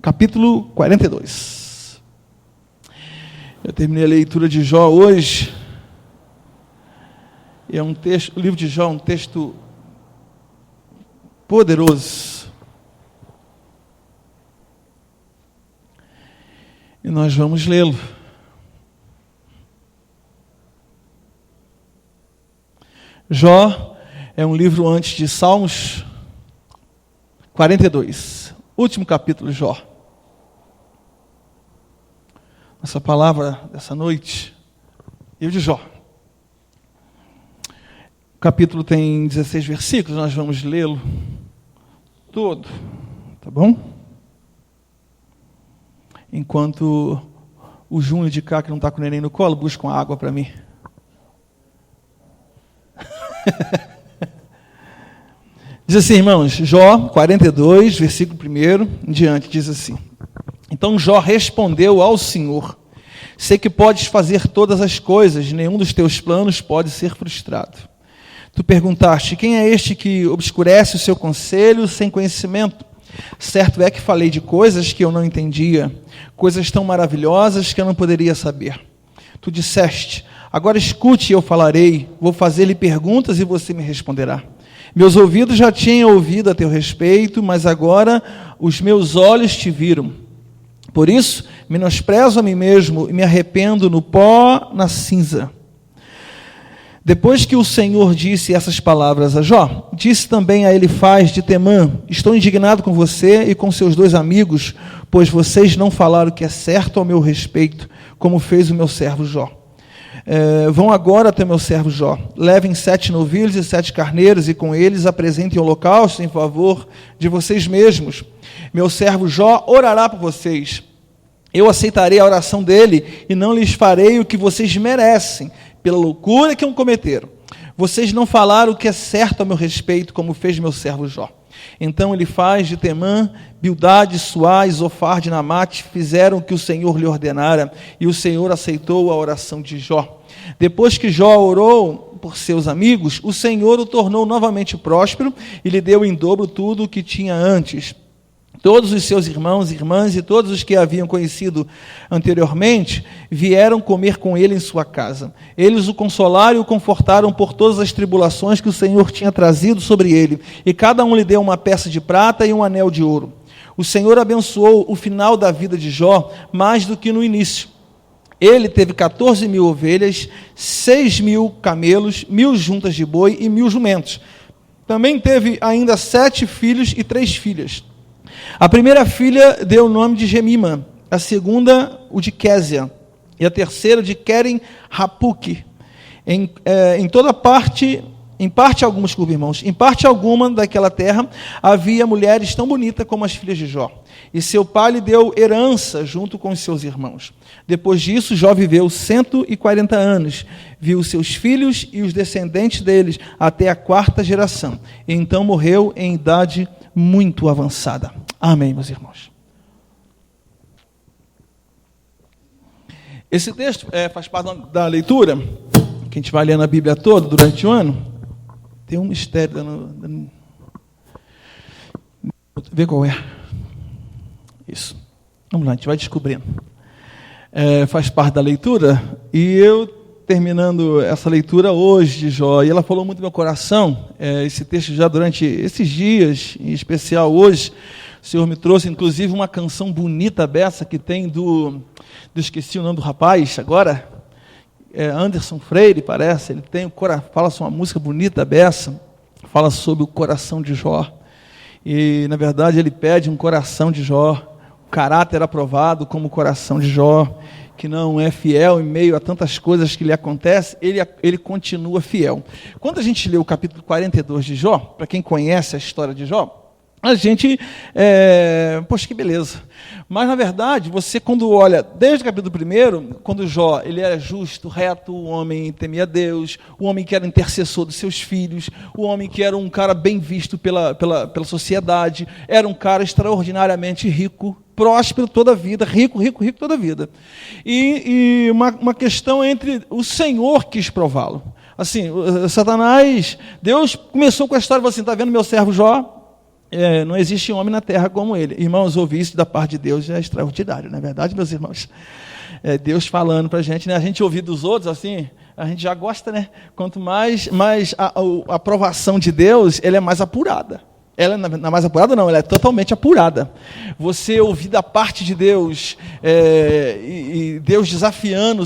capítulo 42. Eu terminei a leitura de Jó hoje. É um texto, o livro de Jó é um texto poderoso. E nós vamos lê-lo. Jó é um livro antes de Salmos 42, último capítulo de Jó. Nossa palavra dessa noite, livro de Jó. O capítulo tem 16 versículos, nós vamos lê-lo todo, tá bom? Enquanto o Júnior de cá, que não está com o neném no colo, busca uma água para mim. Diz assim, irmãos, Jó 42, versículo 1 em diante, diz assim: Então Jó respondeu ao Senhor: Sei que podes fazer todas as coisas, nenhum dos teus planos pode ser frustrado. Tu perguntaste: quem é este que obscurece o seu conselho sem conhecimento? Certo é que falei de coisas que eu não entendia, coisas tão maravilhosas que eu não poderia saber. Tu disseste: agora escute e eu falarei, vou fazer-lhe perguntas e você me responderá. Meus ouvidos já tinham ouvido a teu respeito, mas agora os meus olhos te viram. Por isso, menosprezo a mim mesmo e me arrependo no pó, na cinza. Depois que o Senhor disse essas palavras a Jó, disse também a Elifaz de Temã: Estou indignado com você e com seus 2 amigos, pois vocês não falaram o que é certo ao meu respeito, como fez o meu servo Jó. Vão agora até meu servo Jó, levem 7 novilhos e 7 carneiros, e com eles apresentem holocausto em favor de vocês mesmos. Meu servo Jó orará por vocês. Eu aceitarei a oração dele e não lhes farei o que vocês merecem, pela loucura que cometeram. Vocês não falaram o que é certo a meu respeito, como fez meu servo Jó. Então Elifaz de Temã, Bildade, Suá e Zofar de Namate fizeram o que o Senhor lhe ordenara, e o Senhor aceitou a oração de Jó. Depois que Jó orou por seus amigos, o Senhor o tornou novamente próspero e lhe deu em dobro tudo o que tinha antes. Todos os seus irmãos e irmãs e todos os que haviam conhecido anteriormente vieram comer com ele em sua casa. Eles o consolaram e o confortaram por todas as tribulações que o Senhor tinha trazido sobre ele, e cada um lhe deu uma peça de prata e um anel de ouro. O Senhor abençoou o final da vida de Jó mais do que no início. Ele teve 14.000 ovelhas, 6.000 camelos, 1.000 juntas de boi e 1.000 jumentos. Também teve ainda 7 filhos e 3 filhas. A primeira filha deu o nome de Gemima, a segunda o de Késia, e a terceira de Queren Hapuque. Em parte alguma daquela terra havia mulheres tão bonitas como as filhas de Jó, e seu pai lhe deu herança junto com os seus irmãos. Depois disso, Jó viveu 140 anos, viu seus filhos e os descendentes deles até a 4ª geração, e então morreu em idade muito avançada. Amém, meus irmãos. Esse texto faz parte da leitura que a gente vai ler na Bíblia toda durante o ano. Tem um mistério. Vê qual é. Isso. Vamos lá, a gente vai descobrindo. Faz parte da leitura, e eu, terminando essa leitura hoje de Jó, e ela falou muito no meu coração, esse texto já durante esses dias, em especial hoje, o Senhor me trouxe, inclusive, uma canção bonita dessa que tem esqueci o nome do rapaz agora, Anderson Freire, parece, ele tem fala sobre uma música bonita dessa, fala sobre o coração de Jó, e, na verdade, ele pede um coração de Jó, o caráter aprovado como o coração de Jó, que não é fiel em meio a tantas coisas que lhe acontecem, ele continua fiel. Quando a gente lê o capítulo 42 de Jó, para quem conhece a história de Jó, a gente, poxa, que beleza. Mas, na verdade, você quando olha, desde o capítulo 1, quando Jó, ele era justo, reto, o homem temia Deus, o homem que era intercessor dos seus filhos, o homem que era um cara bem visto pela sociedade, era um cara extraordinariamente rico, próspero toda a vida, rico toda a vida. E uma questão entre o Senhor quis prová-lo. Assim, Satanás, Deus começou com a história, assim, está vendo meu servo Jó? não existe homem na terra como ele. Irmãos, ouvir isso da parte de Deus é extraordinário, não é verdade, meus irmãos? Deus falando para a gente, né? A gente ouvir dos outros, assim, a gente já gosta, né? Quanto mais a aprovação de Deus, ela é mais apurada. Ela não é mais apurada, não, ela é totalmente apurada. Você ouvir da parte de Deus, e Deus desafiando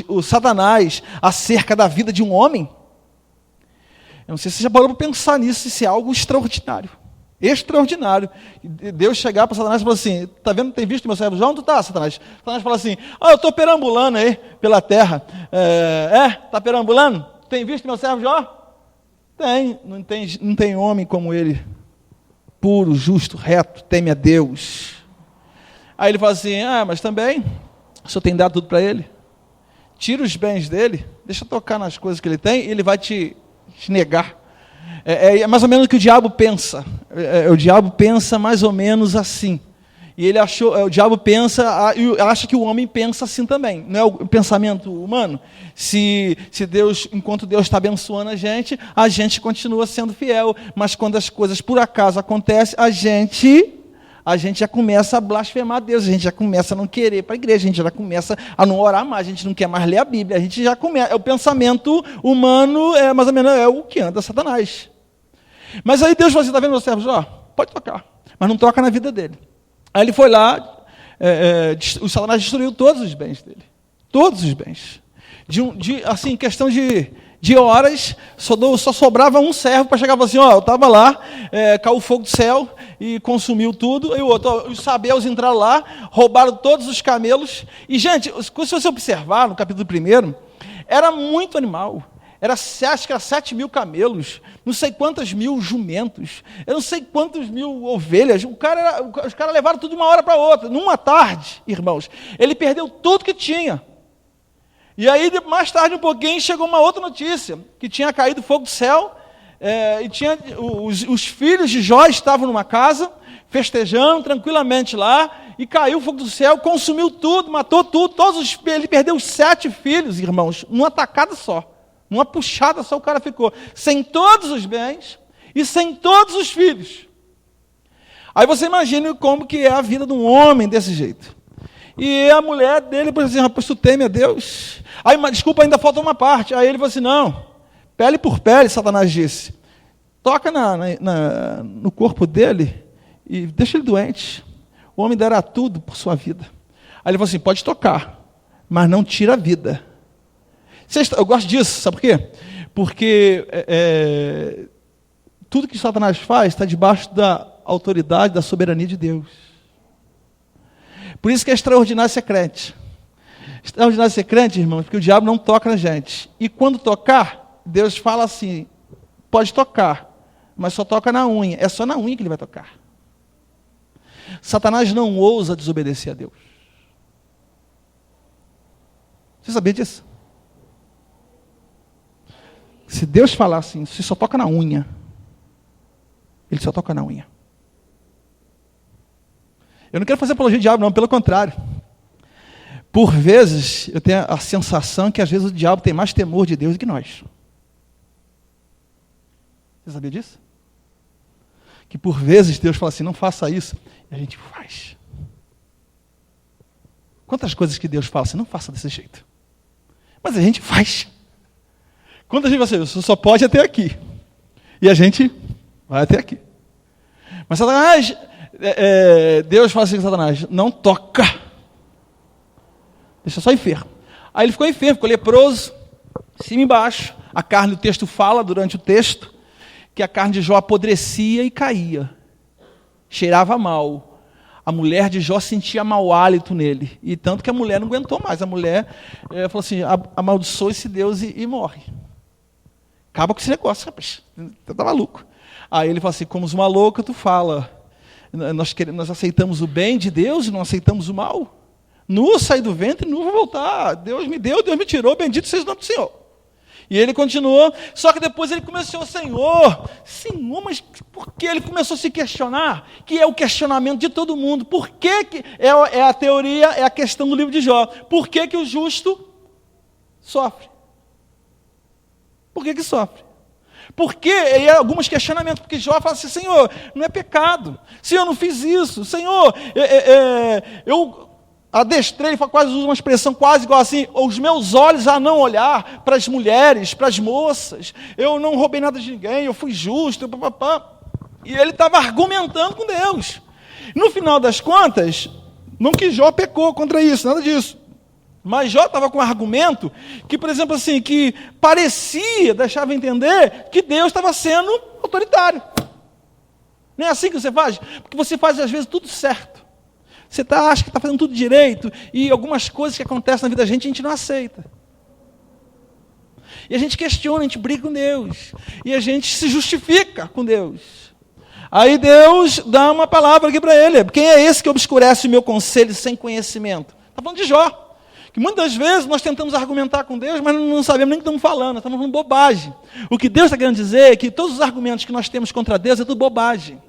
o Satanás acerca da vida de um homem, eu não sei se você já parou para pensar nisso, isso é algo extraordinário. Extraordinário. Deus chegar para Satanás e falar assim, tá vendo, tem visto meu servo Jó? Onde tu tá, Satanás? Satanás fala assim, eu estou perambulando aí pela terra. Está perambulando? Tem visto meu servo Jó? Não tem homem como ele, puro, justo, reto, teme a Deus. Aí ele fala assim, mas também, o Senhor tem dado tudo para ele. Tira os bens dele, deixa tocar nas coisas que ele tem, e ele vai te negar. É mais ou menos o que o diabo pensa. O diabo pensa mais ou menos assim. E ele o diabo acha que o homem pensa assim também. Não é o pensamento humano? Se Deus, enquanto Deus está abençoando a gente continua sendo fiel. Mas quando as coisas por acaso acontecem, a gente já começa a blasfemar Deus, a gente já começa a não querer ir para a igreja, a gente já começa a não orar mais, a gente não quer mais ler a Bíblia, a gente já começa, o pensamento humano mais ou menos o que anda Satanás. Mas aí Deus falou assim, está vendo meu servo Jó? Pode tocar, mas não toca na vida dele. Aí ele foi lá, o Satanás destruiu todos os bens dele, todos os bens. Assim, em questão de horas, só sobrava um servo para chegar e falar assim, eu estava lá, caiu o fogo do céu e consumiu tudo, e o outro, os sabeus entraram lá, roubaram todos os camelos, e gente, se você observar no capítulo 1, era muito animal, acho que era 7.000 camelos, não sei quantas mil jumentos, eu não sei quantas mil ovelhas, os caras levaram tudo de uma hora para outra, numa tarde, irmãos, ele perdeu tudo que tinha. E aí, mais tarde um pouquinho, chegou uma outra notícia, que tinha caído fogo do céu, e os filhos de Jó estavam numa casa, festejando tranquilamente lá, e caiu o fogo do céu, consumiu tudo, matou tudo, ele perdeu 7 filhos, irmãos, numa tacada só, numa puxada só o cara ficou, sem todos os bens, e sem todos os filhos. Aí você imagina como que é a vida de um homem desse jeito. E a mulher dele falou assim, rapaz, tu teme a Deus? Aí, desculpa, ainda falta uma parte. Aí ele falou assim, não, pele por pele, Satanás disse. Toca no corpo dele e deixa ele doente. O homem dará tudo por sua vida. Aí ele falou assim, pode tocar, mas não tira a vida. Eu gosto disso, sabe por quê? Porque tudo que Satanás faz está debaixo da autoridade, da soberania de Deus. Por isso que é extraordinário ser crente. Extraordinário ser crente, irmãos, porque o diabo não toca na gente. E quando tocar, Deus fala assim, pode tocar, mas só toca na unha. É só na unha que ele vai tocar. Satanás não ousa desobedecer a Deus. Você sabia disso? Se Deus falar assim, você só toca na unha, ele só toca na unha. Eu não quero fazer apologia do diabo, não, pelo contrário. Por vezes, eu tenho a sensação que às vezes o diabo tem mais temor de Deus do que nós. Você sabia disso? Que por vezes Deus fala assim, não faça isso, e a gente faz. Quantas coisas que Deus fala assim, não faça desse jeito. Mas a gente faz. Quantas vezes você só pode até aqui. E a gente vai até aqui. Mas Satanás... Deus fala assim com Satanás, não toca, deixa só enfermo. Aí ele ficou enfermo, ficou leproso, cima e embaixo. A carne, o texto fala durante o texto, que a carne de Jó apodrecia e caía, cheirava mal. A mulher de Jó sentia mau hálito nele, e tanto que a mulher não aguentou mais. A mulher falou assim, amaldiçoa esse Deus e morre. Acaba com esse negócio, rapaz, você tá maluco. Aí ele fala assim, como uma louca tu fala, nós aceitamos o bem de Deus e não aceitamos o mal. Nu saí do ventre e nu vou voltar. Deus me deu, Deus me tirou, bendito seja o nome do Senhor. E ele continuou, só que depois ele começou, Senhor, mas por que ele começou a se questionar? Que é o questionamento de todo mundo. Por que é a teoria, é a questão do livro de Jó. Por que o justo sofre? Por que sofre? Por quê? E alguns questionamentos, porque Jó fala assim, Senhor, não é pecado. Senhor, eu não fiz isso. Senhor, eu adestrei, quase usa uma expressão quase igual assim, os meus olhos a não olhar para as mulheres, para as moças. Eu não roubei nada de ninguém, eu fui justo, papapá. E ele estava argumentando com Deus. No final das contas, não que Jó pecou contra isso, nada disso. Mas Jó estava com um argumento que, por exemplo, assim, que parecia, deixava entender que Deus estava sendo autoritário. Não é assim que você faz? Porque você faz, às vezes, tudo certo. Você acha que está fazendo tudo direito, e algumas coisas que acontecem na vida da gente, a gente não aceita. E a gente questiona, a gente briga com Deus. E a gente se justifica com Deus. Aí Deus dá uma palavra aqui para ele. Quem é esse que obscurece o meu conselho sem conhecimento? Está falando de Jó. Que muitas vezes nós tentamos argumentar com Deus, mas não sabemos nem o que estamos falando, estamos falando bobagem. O que Deus está querendo dizer é que todos os argumentos que nós temos contra Deus é tudo bobagem.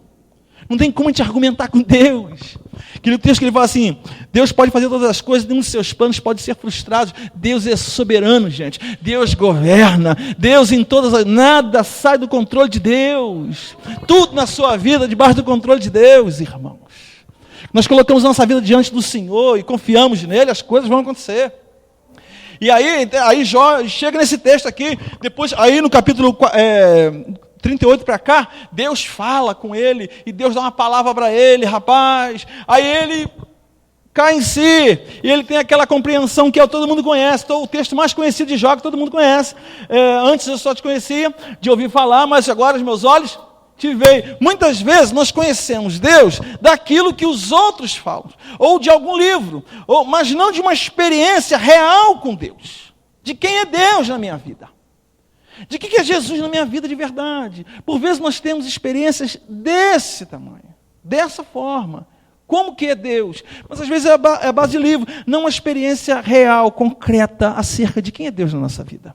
Não tem como a gente argumentar com Deus. Aquele texto que ele fala assim, Deus pode fazer todas as coisas, nenhum dos seus planos pode ser frustrado. Deus é soberano, gente. Deus governa. Deus em todas as... Nada sai do controle de Deus. Tudo na sua vida debaixo do controle de Deus, irmãos. Nós colocamos a nossa vida diante do Senhor e confiamos nele, as coisas vão acontecer. E aí Jó chega nesse texto aqui, depois, aí no capítulo 38 para cá, Deus fala com ele, e Deus dá uma palavra para ele, rapaz, aí ele cai em si, e ele tem aquela compreensão que todo mundo conhece, o texto mais conhecido de Jó que todo mundo conhece. Antes eu só te conhecia de ouvir falar, mas agora os meus olhos te veem. Muitas vezes nós conhecemos Deus daquilo que os outros falam, ou de algum livro, mas não de uma experiência real com Deus. De quem é Deus na minha vida? De que é Jesus na minha vida de verdade? Por vezes nós temos experiências desse tamanho, dessa forma. Como que é Deus? Mas às vezes é a base de livro, não uma experiência real, concreta, acerca de quem é Deus na nossa vida.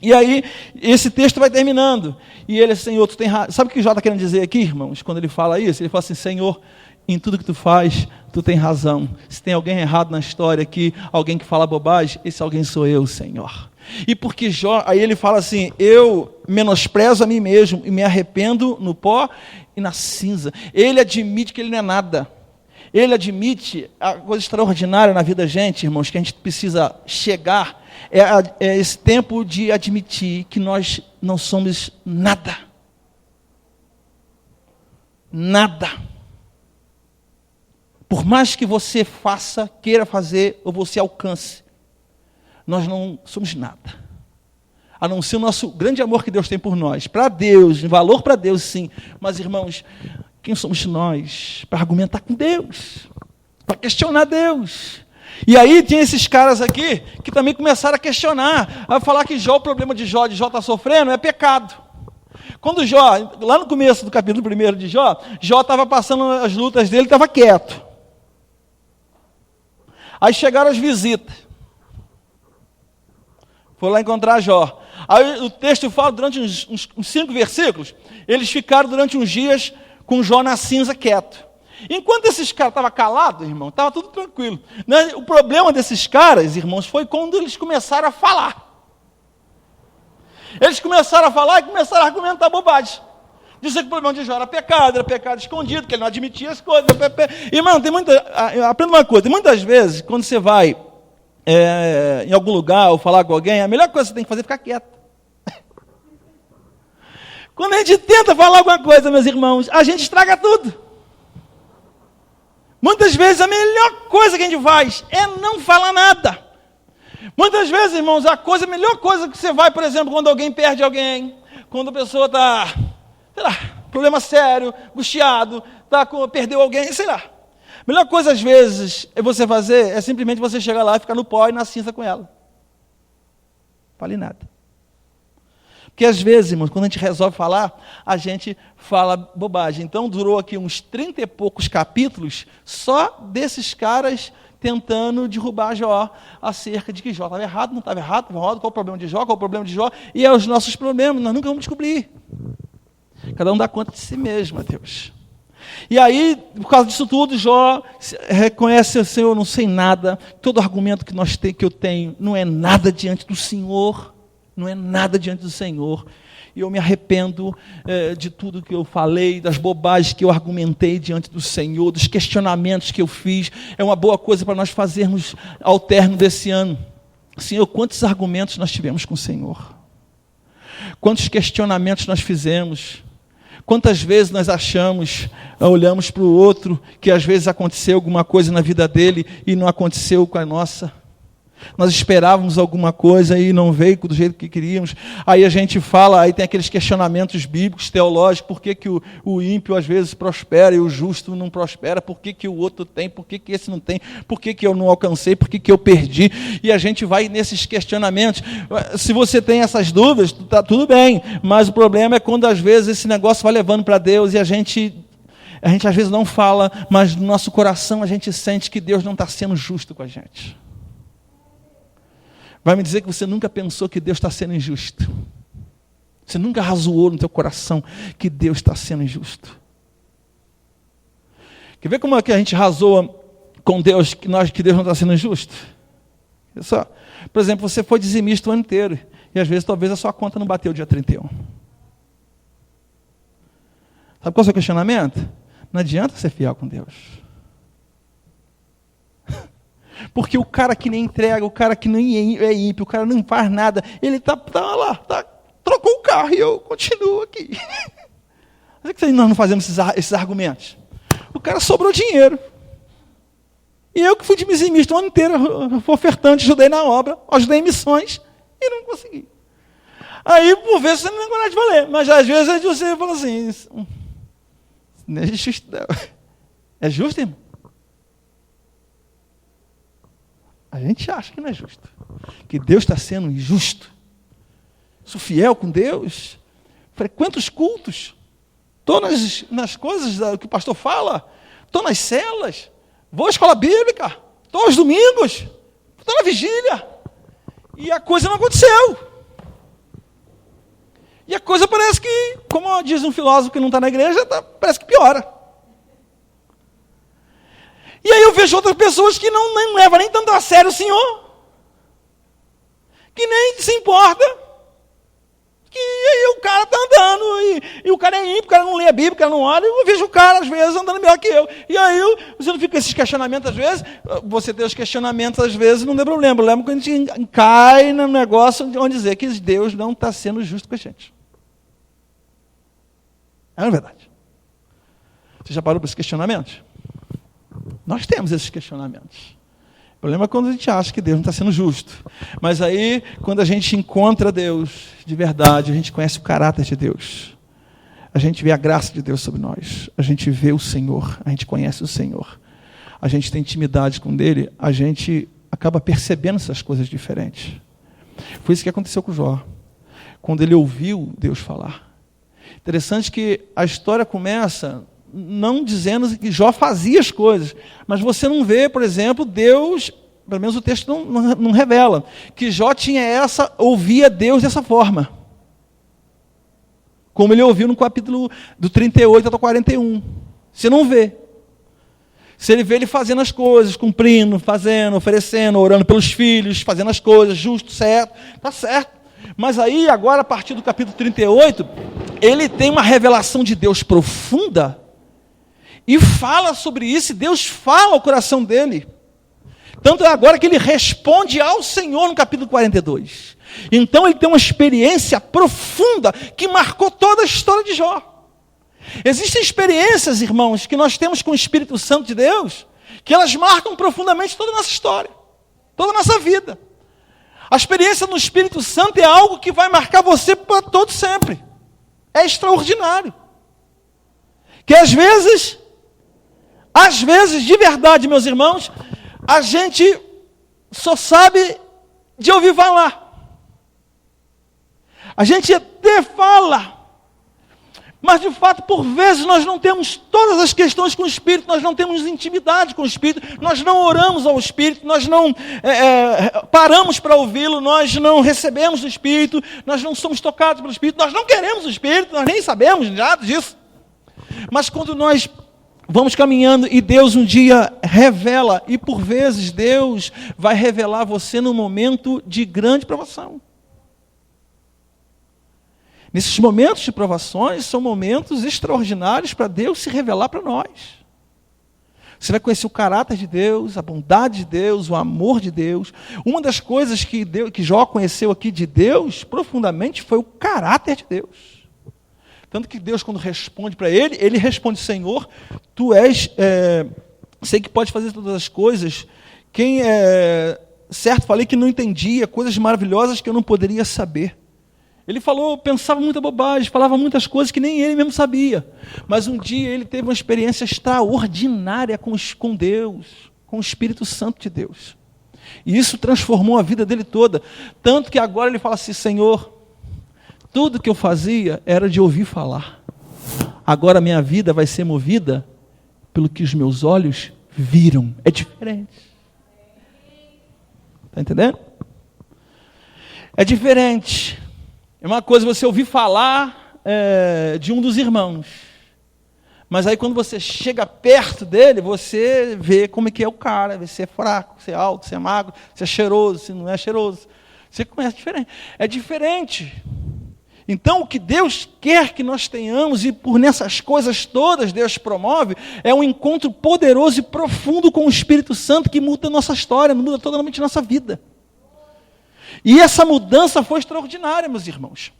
E aí, esse texto vai terminando. E ele, Senhor, tu tem razão. Sabe o que Jó está querendo dizer aqui, irmãos? Quando ele fala isso, ele fala assim, Senhor, em tudo que tu faz, tu tem razão. Se tem alguém errado na história aqui, alguém que fala bobagem, esse alguém sou eu, Senhor. E porque Jó, aí ele fala assim, eu menosprezo a mim mesmo e me arrependo no pó e na cinza. Ele admite que ele não é nada. Ele admite a coisa extraordinária na vida da gente, irmãos, que a gente precisa chegar, é esse tempo de admitir que nós não somos nada. Nada. Por mais que você faça, queira fazer, ou você alcance, nós não somos nada. A não ser o nosso grande amor que Deus tem por nós. Para Deus, valor para Deus sim. Mas irmãos, quem somos nós para argumentar com Deus? Para questionar Deus? E aí tem esses caras aqui que também começaram a questionar, a falar que Jó, o problema de Jó está sofrendo, é pecado. Quando Jó, lá no começo do capítulo 1 de Jó, Jó estava passando as lutas dele, estava quieto. Aí chegaram as visitas. Foi lá encontrar Jó. Aí o texto fala, durante uns 5 versículos, eles ficaram durante uns dias com Jó na cinza quieto. Enquanto esses caras estavam calados, irmão, estava tudo tranquilo. O problema desses caras, irmãos, foi quando eles começaram a falar. Eles começaram a falar e começaram a argumentar bobagem. Dizer que o problema de Jó era pecado escondido, que ele não admitia as coisas. Irmão, aprenda uma coisa, muitas vezes, quando você vai em algum lugar ou falar com alguém, a melhor coisa que você tem que fazer é ficar quieto. Quando a gente tenta falar alguma coisa, meus irmãos, a gente estraga tudo. Muitas vezes a melhor coisa que a gente faz é não falar nada. Muitas vezes, irmãos, a melhor coisa que você vai, por exemplo, quando alguém perde alguém, quando a pessoa está, sei lá, problema sério, angustiado, perdeu alguém, sei lá. A melhor coisa, às vezes, você fazer é simplesmente você chegar lá e ficar no pó e na cinza com ela. Não fale nada. Porque às vezes, irmãos, quando a gente resolve falar, a gente fala bobagem. Então durou aqui uns 30 e poucos capítulos só desses caras tentando derrubar Jó acerca de que Jó estava errado, não estava errado, qual o problema de Jó, qual o problema de Jó, e é os nossos problemas, nós nunca vamos descobrir. Cada um dá conta de si mesmo, Deus. E aí, por causa disso tudo, Jó reconhece, Senhor, eu não sei nada, todo argumento que eu tenho não é nada diante do Senhor. Não é nada diante do Senhor. e eu me arrependo de tudo que eu falei, das bobagens que eu argumentei diante do Senhor, dos questionamentos que eu fiz. É uma boa coisa para nós fazermos ao término desse ano. Senhor, quantos argumentos nós tivemos com o Senhor? Quantos questionamentos nós fizemos? Quantas vezes nós olhamos para o outro, que às vezes aconteceu alguma coisa na vida dele e não aconteceu com a nossa. Nós esperávamos alguma coisa e não veio do jeito que queríamos. Aí a gente fala, aí tem aqueles questionamentos bíblicos, teológicos, por que o ímpio às vezes prospera e o justo não prospera, por que o outro tem, por que esse não tem, por que eu não alcancei, por que eu perdi. E a gente vai nesses questionamentos. Se você tem essas dúvidas, está tudo bem, mas o problema é quando às vezes esse negócio vai levando para Deus e a gente às vezes não fala, mas no nosso coração a gente sente que Deus não está sendo justo com a gente. Vai me dizer que você nunca pensou que Deus está sendo injusto. Você nunca razoou no teu coração que Deus está sendo injusto. Quer ver como é que a gente razoa com Deus que Deus não está sendo injusto? Olha só. Por exemplo, você foi dizimista o ano inteiro. E às vezes talvez a sua conta não bateu dia 31. Sabe qual é o seu questionamento? Não adianta ser fiel com Deus. Porque o cara que nem entrega, o cara que nem é ímpio, o cara não faz nada, ele trocou o carro e eu continuo aqui. Por que nós não fazemos esses argumentos? O cara sobrou dinheiro. E eu que fui de dizimista o ano inteiro, fui ofertante, ajudei na obra, ajudei em missões e não consegui. Aí, por vezes, você não tem coragem de valer. Mas às vezes você fala assim, não é justo, não. É justo, irmão? A gente acha que não é justo, que Deus está sendo injusto. Sou fiel com Deus, frequento os cultos, estou nas coisas que o pastor fala, estou nas celas, vou à escola bíblica, estou aos domingos, estou na vigília, e a coisa não aconteceu. E a coisa parece que, como diz um filósofo que não está na igreja, parece que piora. E aí eu vejo outras pessoas que não levam nem tanto a sério o Senhor, que nem se importa, que aí o cara está andando, e o cara é ímpio, o cara não lê a Bíblia, o cara não ora, e eu vejo o cara às vezes andando melhor que eu. E aí você não fica com esses questionamentos às vezes, você tem os questionamentos às vezes, não tem problema. Eu lembro que a gente cai no negócio onde dizer que Deus não está sendo justo com a gente. É verdade. Você já parou para esses questionamentos? Nós temos esses questionamentos. O problema é quando a gente acha que Deus não está sendo justo. Mas aí, quando a gente encontra Deus de verdade, a gente conhece o caráter de Deus. A gente vê a graça de Deus sobre nós. A gente vê o Senhor. A gente conhece o Senhor. A gente tem intimidade com Ele. A gente acaba percebendo essas coisas diferentes. Foi isso que aconteceu com Jó. Quando ele ouviu Deus falar. Interessante que a história começa não dizendo que Jó fazia as coisas, mas você não vê, por exemplo, Deus, pelo menos o texto não revela, que Jó ouvia Deus dessa forma, como ele ouviu no capítulo do 38 até o 41. Você não vê. Você vê ele fazendo as coisas, cumprindo, fazendo, oferecendo, orando pelos filhos, fazendo as coisas, justo, certo, está certo. Mas aí, agora, a partir do capítulo 38, ele tem uma revelação de Deus profunda, e fala sobre isso, e Deus fala ao coração dele. Tanto é agora que ele responde ao Senhor no capítulo 42. Então ele tem uma experiência profunda que marcou toda a história de Jó. Existem experiências, irmãos, que nós temos com o Espírito Santo de Deus, que elas marcam profundamente toda a nossa história, toda a nossa vida. A experiência no Espírito Santo é algo que vai marcar você para todo sempre. É extraordinário. Que às vezes, de verdade, meus irmãos, a gente só sabe de ouvir falar. A gente até fala, mas de fato, por vezes, nós não temos todas as questões com o Espírito, nós não temos intimidade com o Espírito, nós não oramos ao Espírito, nós não paramos para ouvi-lo, nós não recebemos o Espírito, nós não somos tocados pelo Espírito, nós não queremos o Espírito, nós nem sabemos nada disso. Mas quando nós vamos caminhando e Deus um dia revela, e por vezes Deus vai revelar você num momento de grande provação. Nesses momentos de provações, são momentos extraordinários para Deus se revelar para nós. Você vai conhecer o caráter de Deus, a bondade de Deus, o amor de Deus. Uma das coisas que Jó conheceu aqui de Deus, profundamente, foi o caráter de Deus. Tanto que Deus, quando responde para ele, ele responde: Senhor, tu és, sei que pode fazer todas as coisas. Quem é certo, falei que não entendia, coisas maravilhosas que eu não poderia saber. Ele falou, pensava muita bobagem, falava muitas coisas que nem ele mesmo sabia. Mas um dia ele teve uma experiência extraordinária com Deus, com o Espírito Santo de Deus. E isso transformou a vida dele toda. Tanto que agora ele fala assim: Senhor, tudo que eu fazia era de ouvir falar. Agora a minha vida vai ser movida pelo que os meus olhos viram. É diferente. Está entendendo? É diferente. É uma coisa você ouvir falar de um dos irmãos. Mas aí quando você chega perto dele, você vê como é que é o cara. Vê se é fraco, se é alto, se é magro, se é cheiroso, se não é cheiroso. Você conhece diferente. É diferente. Então o que Deus quer que nós tenhamos, e por nessas coisas todas Deus promove, é um encontro poderoso e profundo com o Espírito Santo que muda a nossa história, muda totalmente a nossa vida. E essa mudança foi extraordinária, meus irmãos.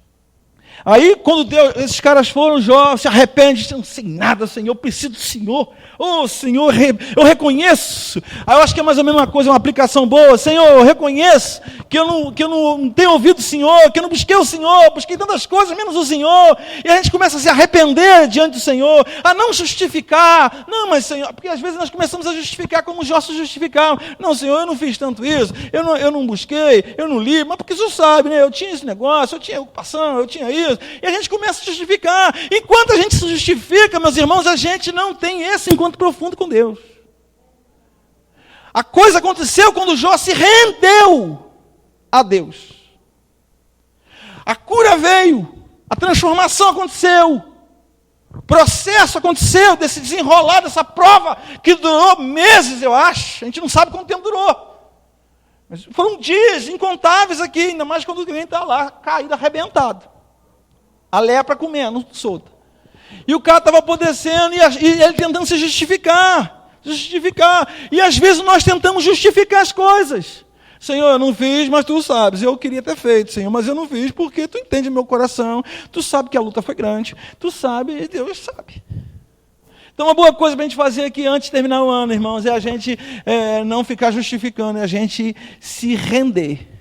Aí, quando esses caras foram, Jó se arrepende, não sei nada, Senhor, eu preciso do Senhor. Oh, Senhor, eu reconheço. Aí eu acho que é mais ou menos uma coisa, uma aplicação boa. Senhor, eu reconheço que eu não tenho ouvido o Senhor, que eu não busquei o Senhor, busquei tantas coisas, menos o Senhor. E a gente começa a se arrepender diante do Senhor, a não justificar. Não, mas Senhor, porque às vezes nós começamos a justificar como Jó se justificava. Não, Senhor, eu não fiz tanto isso, eu não busquei, eu não li, mas porque o Senhor sabe, né? Eu tinha esse negócio, eu tinha ocupação, eu tinha isso. E a gente começa a justificar. Enquanto a gente se justifica, meus irmãos, a gente não tem esse encontro profundo com Deus. A coisa aconteceu quando Jó se rendeu a Deus. A cura veio, a transformação aconteceu, o processo aconteceu, desse desenrolar, dessa prova, que durou meses, eu acho. A gente não sabe quanto tempo durou. Mas foram dias incontáveis aqui, ainda mais quando alguém está lá, caído, arrebentado. A lepra comendo, solta. E o cara estava apodrecendo e ele tentando se justificar. E às vezes nós tentamos justificar as coisas. Senhor, eu não fiz, mas tu sabes. Eu queria ter feito, Senhor, mas eu não fiz porque tu entende meu coração. Tu sabe que a luta foi grande. Tu sabe e Deus sabe. Então, uma boa coisa para a gente fazer aqui antes de terminar o ano, irmãos, é a gente não ficar justificando, é a gente se render.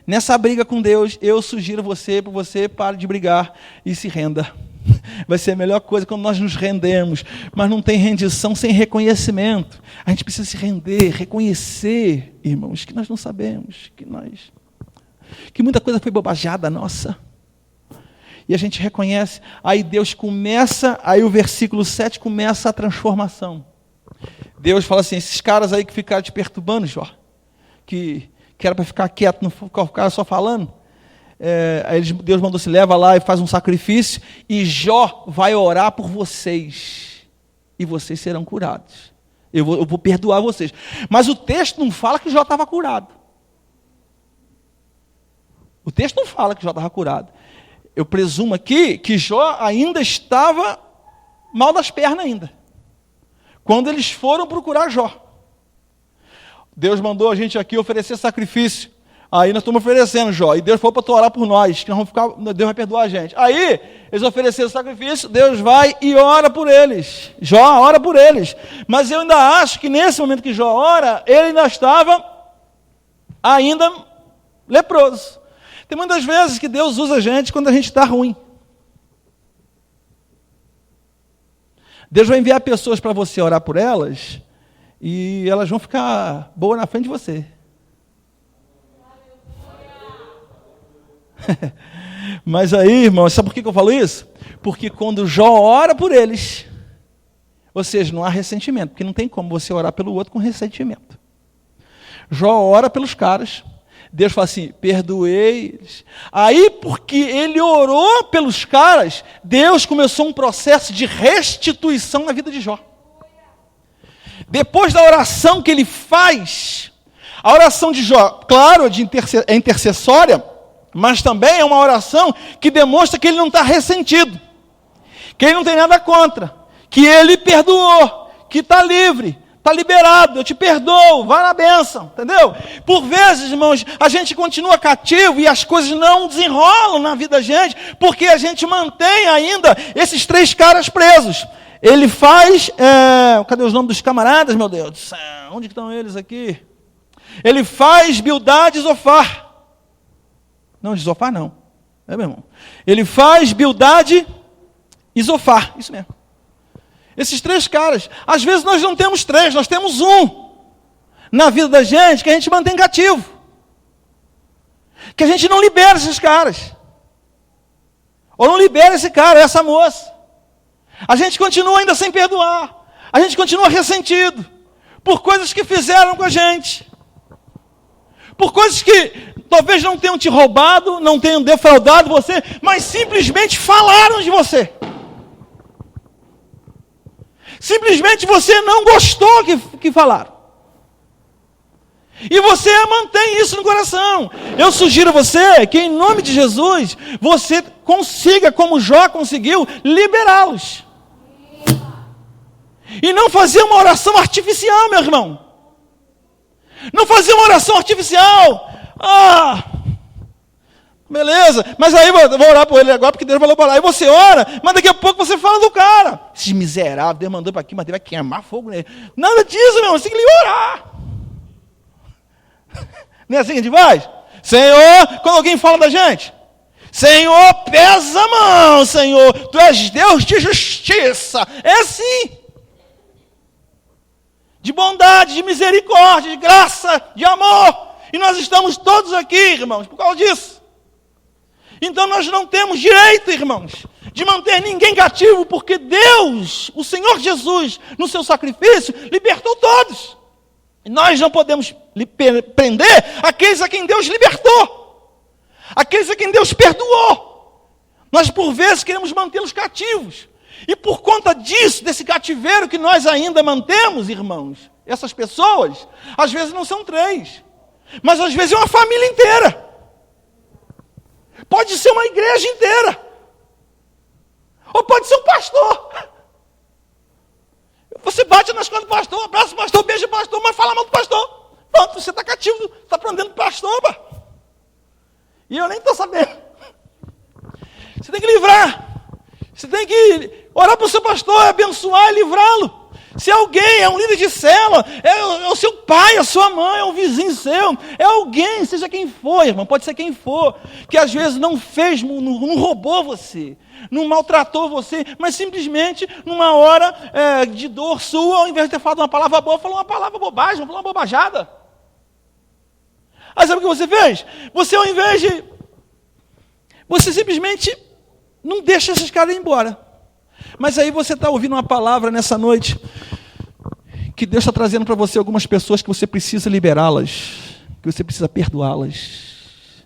Nessa briga com Deus, eu sugiro para você pare de brigar e se renda. Vai ser a melhor coisa quando nós nos rendemos, mas não tem rendição sem reconhecimento. A gente precisa se render, reconhecer, irmãos, que nós não sabemos, que muita coisa foi bobajada nossa. E a gente reconhece, aí Deus começa, aí o versículo 7 começa a transformação. Deus fala assim: esses caras aí que ficaram te perturbando, Jó, que era para ficar quieto, não ficar só falando. Aí Deus mandou: se leva lá e faz um sacrifício, e Jó vai orar por vocês, e vocês serão curados. Eu vou perdoar vocês. Mas o texto não fala que Jó estava curado. O texto não fala que Jó estava curado. Eu presumo aqui que Jó ainda estava mal das pernas ainda, quando eles foram procurar Jó. Deus mandou a gente aqui oferecer sacrifício. Aí nós estamos oferecendo, Jó. E Deus falou para tu orar por nós, que Deus vai perdoar a gente. Aí, eles ofereceram sacrifício, Deus vai e ora por eles. Jó ora por eles. Mas eu ainda acho que nesse momento que Jó ora, ele ainda estava leproso. Tem muitas vezes que Deus usa a gente quando a gente está ruim. Deus vai enviar pessoas para você orar por elas, e elas vão ficar boas na frente de você. Mas aí, irmão, sabe por que eu falo isso? Porque quando Jó ora por eles, ou seja, não há ressentimento, porque não tem como você orar pelo outro com ressentimento. Jó ora pelos caras, Deus fala assim: perdoei-os. Aí, porque ele orou pelos caras, Deus começou um processo de restituição na vida de Jó. Depois da oração que ele faz, a oração de Jó, claro, é intercessória, mas também é uma oração que demonstra que ele não está ressentido, que ele não tem nada contra, que ele perdoou, que está livre, está liberado, eu te perdoo, vai na bênção, entendeu? Por vezes, irmãos, a gente continua cativo e as coisas não desenrolam na vida da gente, porque a gente mantém ainda esses 3 caras presos. Ele faz, cadê os nomes dos camaradas, meu Deus do céu? Onde estão eles aqui? Ele faz Bildade e Zofar. Não, de Zofar não. Meu irmão. Ele faz Bildade e Zofar. Isso mesmo. Esses 3 caras. Às vezes nós não temos 3, nós temos um. Na vida da gente que a gente mantém cativo. Que a gente não libera esses caras. Ou não libera esse cara, essa moça. A gente continua ainda sem perdoar. A gente continua ressentido. Por coisas que fizeram com a gente. Por coisas que talvez não tenham te roubado, não tenham defraudado você, mas simplesmente falaram de você. Simplesmente você não gostou que falaram. E você mantém isso no coração. Eu sugiro a você que, em nome de Jesus, você consiga, como Jó conseguiu, liberá-los. E não fazer uma oração artificial, meu irmão. Não fazer uma oração artificial. Beleza, mas aí eu vou orar por ele agora, porque Deus falou para lá. Aí você ora, mas daqui a pouco você fala do cara. Esse miserável, Deus mandou para aqui, mas Deus vai queimar fogo nele. Nada disso, meu irmão, você tem que orar. Não é assim que a gente faz? Senhor, quando alguém fala da gente, Senhor, pesa a mão, Senhor, Tu és Deus de justiça. É assim. De bondade, de misericórdia, de graça, de amor. E nós estamos todos aqui, irmãos, por causa disso. Então nós não temos direito, irmãos, de manter ninguém cativo, porque Deus, o Senhor Jesus, no seu sacrifício, libertou todos. E nós não podemos prender aqueles a quem Deus libertou. Aqueles a quem Deus perdoou. Nós, por vezes, queremos mantê-los cativos. E por conta disso, desse cativeiro que nós ainda mantemos, irmãos, essas pessoas, às vezes não são 3, mas às vezes é uma família inteira. Pode ser uma igreja inteira. Ou pode ser um pastor. Você bate nas costas do pastor, abraça o pastor, beija o pastor, mas fala mal do pastor. Pronto, você está cativo, está prendendo o pastor. Pá. E eu nem estou sabendo. Você tem que livrar. Você tem que orar para o seu pastor, abençoar e livrá-lo. Se alguém é um líder de célula, é o seu pai, a sua mãe, é um vizinho seu, é alguém, seja quem for, irmão, pode ser quem for, que às vezes não fez, não roubou você, não maltratou você, mas simplesmente numa hora de dor sua, ao invés de ter falado uma palavra boa, falou uma palavra bobagem, falou uma bobajada. Aí sabe o que você fez? Você, ao invés de... Você simplesmente não deixa esses caras ir embora. Mas aí você está ouvindo uma palavra nessa noite, que Deus está trazendo para você algumas pessoas que você precisa liberá-las, que você precisa perdoá-las.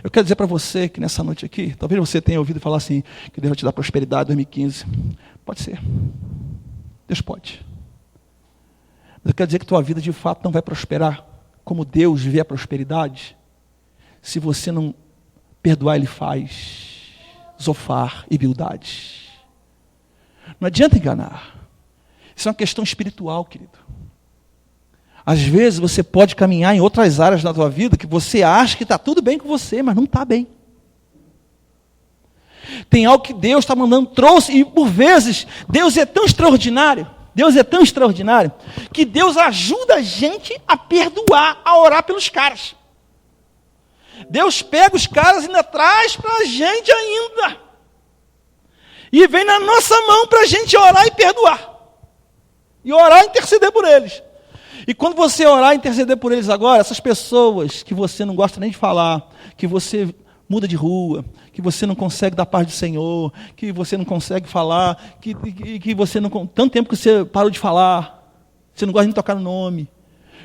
Eu quero dizer para você que nessa noite aqui, talvez você tenha ouvido falar assim, que Deus vai te dar prosperidade em 2015. Pode ser. Deus pode. Mas eu quero dizer que tua vida de fato não vai prosperar como Deus vê a prosperidade, se você não perdoar, Ele faz. Zofar e Bildade. Não adianta enganar. Isso é uma questão espiritual, querido. Às vezes você pode caminhar em outras áreas da tua vida que você acha que está tudo bem com você, mas não está bem. Tem algo que Deus está mandando, trouxe, e por vezes Deus é tão extraordinário, que Deus ajuda a gente a perdoar, a orar pelos caras. Deus pega os caras e ainda traz para a gente ainda. E vem na nossa mão para a gente orar e perdoar. E orar e interceder por eles. E quando você orar e interceder por eles agora, essas pessoas que você não gosta nem de falar, que você muda de rua, que você não consegue dar paz do Senhor, que você não consegue falar, que você não... Tanto tempo que você parou de falar, você não gosta nem de tocar no nome.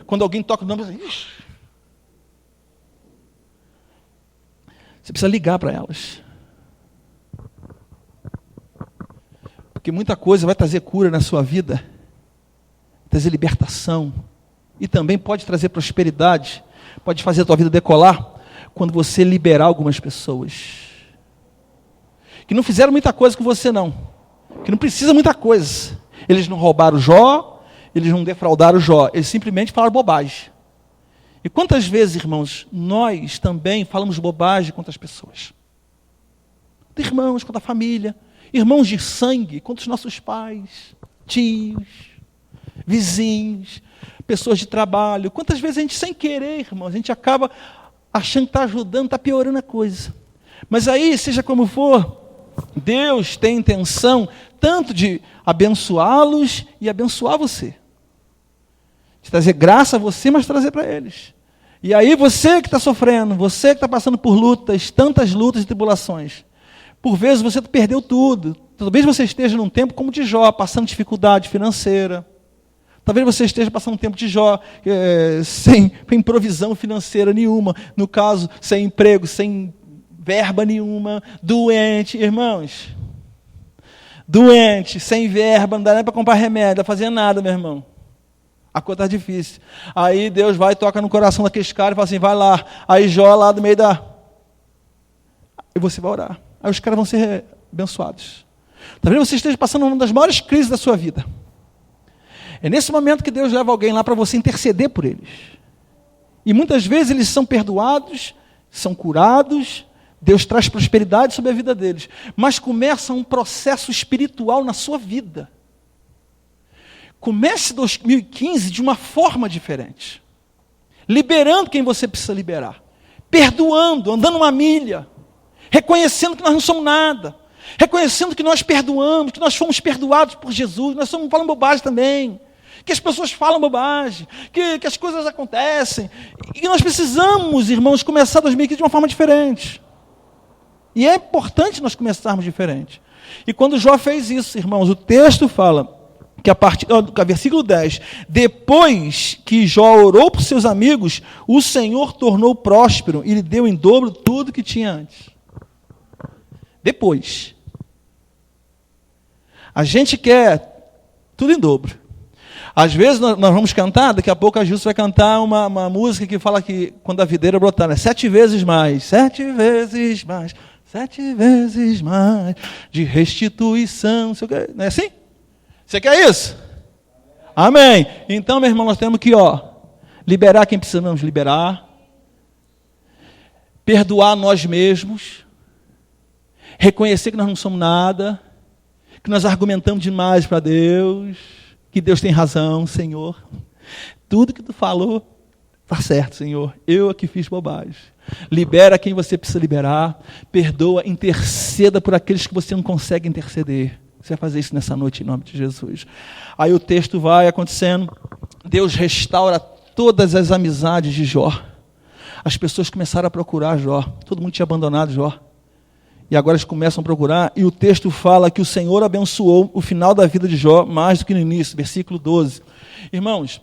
Quando alguém toca no nome, você... Ixi. Você precisa ligar para elas. Porque muita coisa vai trazer cura na sua vida, trazer libertação, e também pode trazer prosperidade, pode fazer a tua vida decolar, quando você liberar algumas pessoas que não fizeram muita coisa com você não, que não precisa muita coisa. Eles não roubaram Jó, eles não defraudaram Jó, eles simplesmente falaram bobagem. E quantas vezes, irmãos, nós também falamos bobagem contra as pessoas? Contra irmãos, contra a família, irmãos de sangue, contra os nossos pais, tios, vizinhos, pessoas de trabalho. Quantas vezes a gente, sem querer, irmãos, a gente acaba achando que está ajudando, está piorando a coisa. Mas aí, seja como for, Deus tem intenção tanto de abençoá-los e abençoar você. De trazer graça a você, mas trazer para eles. E aí você que está sofrendo, você que está passando por lutas, tantas lutas e tribulações, por vezes você perdeu tudo. Talvez você esteja num tempo como de Jó, passando dificuldade financeira. Talvez você esteja passando um tempo de Jó, sem provisão financeira nenhuma. No caso, sem emprego, sem verba nenhuma, doente, irmãos. Doente, sem verba, não dá nem para comprar remédio, não dá para fazer nada, meu irmão. A coisa está difícil. Aí Deus vai e toca no coração daqueles caras e fala assim, vai lá. Aí Jó lá do meio da... E você vai orar. Aí os caras vão ser abençoados. Talvez você esteja passando uma das maiores crises da sua vida. É nesse momento que Deus leva alguém lá para você interceder por eles. E muitas vezes eles são perdoados, são curados, Deus traz prosperidade sobre a vida deles. Mas começa um processo espiritual na sua vida. Comece 2015 de uma forma diferente. Liberando quem você precisa liberar. Perdoando, andando uma milha. Reconhecendo que nós não somos nada. Reconhecendo que nós perdoamos, que nós fomos perdoados por Jesus. Nós estamos falando bobagem também. Que as pessoas falam bobagem. Que as coisas acontecem. E nós precisamos, irmãos, começar 2015 de uma forma diferente. E é importante nós começarmos diferente. E quando Jó fez isso, irmãos, o texto fala que a partir do versículo 10, depois que Jó orou por seus amigos, o Senhor tornou próspero e lhe deu em dobro tudo que tinha antes. Depois. A gente quer tudo em dobro. Às vezes nós vamos cantar, daqui a pouco a Júlia vai cantar uma música que fala que quando a videira brotar, né? 7 vezes mais, 7 vezes mais, 7 vezes mais de restituição. Não é assim? Você quer isso? Amém. Então, meu irmão, nós temos que liberar quem precisamos liberar, perdoar nós mesmos, reconhecer que nós não somos nada, que nós argumentamos demais para Deus, que Deus tem razão, Senhor. Tudo que tu falou está certo, Senhor. Eu aqui fiz bobagem. Libera quem você precisa liberar, perdoa, interceda por aqueles que você não consegue interceder. Você vai fazer isso nessa noite em nome de Jesus. Aí o texto vai acontecendo. Deus restaura todas as amizades de Jó. As pessoas começaram a procurar Jó. Todo mundo tinha abandonado Jó. E agora eles começam a procurar. E o texto fala que o Senhor abençoou o final da vida de Jó mais do que no início. Versículo 12. Irmãos,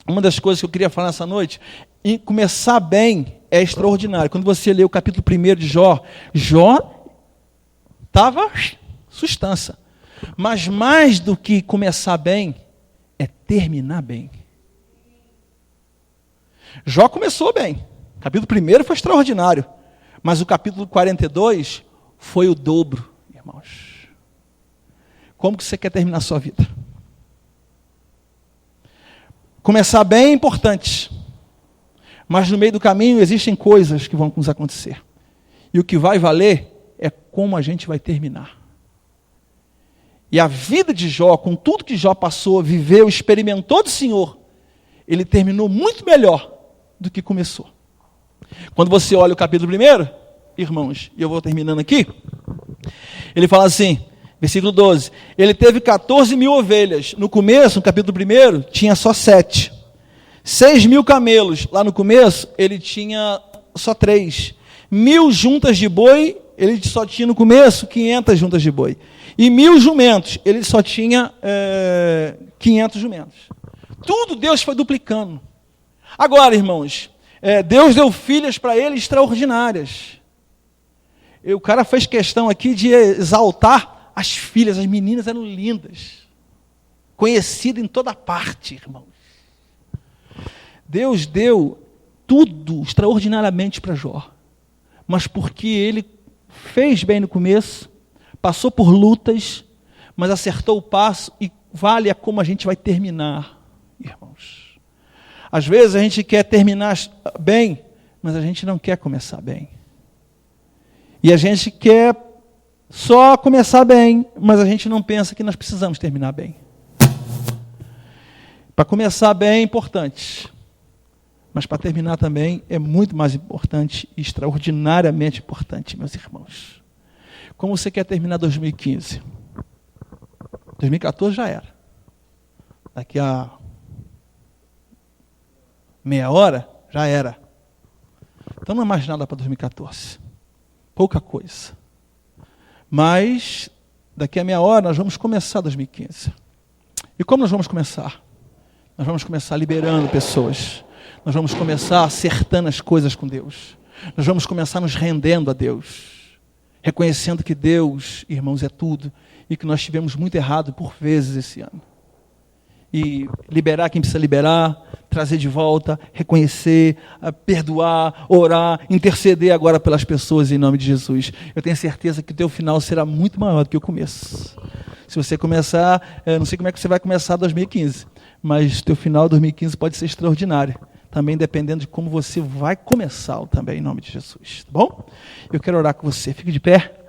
uma das coisas que eu queria falar nessa noite, e começar bem é extraordinário. Quando você lê o capítulo 1 de Jó, Jó estava sustância. Mas mais do que começar bem, é terminar bem. Jó começou bem. O capítulo 1 foi extraordinário. Mas o capítulo 42 foi o dobro, irmãos. Como que você quer terminar a sua vida? Começar bem é importante. Mas no meio do caminho existem coisas que vão nos acontecer. E o que vai valer é como a gente vai terminar. E a vida de Jó, com tudo que Jó passou, viveu, experimentou do Senhor, ele terminou muito melhor do que começou. Quando você olha o capítulo 1, irmãos, e eu vou terminando aqui, ele fala assim, versículo 12, ele teve 14.000 ovelhas. No começo, no capítulo 1, tinha só 7. 6.000 camelos. Lá no começo, ele tinha só 3. 1.000 juntas de boi, ele só tinha no começo 500 juntas de boi. E 1.000 jumentos, ele só tinha 500 jumentos. Tudo Deus foi duplicando. Agora, irmãos, Deus deu filhas para ele extraordinárias. E o cara fez questão aqui de exaltar as filhas, as meninas eram lindas. Conhecidas em toda parte, irmãos. Deus deu tudo extraordinariamente para Jó. mas porque ele fez bem no começo, passou por lutas, mas acertou o passo e vale a como a gente vai terminar, irmãos. Às vezes a gente quer terminar bem, mas a gente não quer começar bem. E a gente quer só começar bem, mas a gente não pensa que nós precisamos terminar bem. Para começar bem é importante, mas para terminar também é muito mais importante e extraordinariamente importante, meus irmãos. Como você quer terminar 2015? 2014 já era. Daqui a meia hora, já era. Então não é mais nada para 2014. Pouca coisa. Mas daqui a meia hora nós vamos começar 2015. E como nós vamos começar? Nós vamos começar liberando pessoas. Nós vamos começar acertando as coisas com Deus. Nós vamos começar nos rendendo a Deus. Reconhecendo que Deus, irmãos, é tudo. E que nós tivemos muito errado por vezes esse ano. E liberar quem precisa liberar, trazer de volta, reconhecer, perdoar, orar, interceder agora pelas pessoas em nome de Jesus. Eu tenho certeza que o teu final será muito maior do que o começo. Se você começar, não sei como é que você vai começar 2015, mas o teu final 2015 pode ser extraordinário. Também dependendo de como você vai começar também em nome de Jesus. Tá bom? Eu quero orar com você. Fique de pé.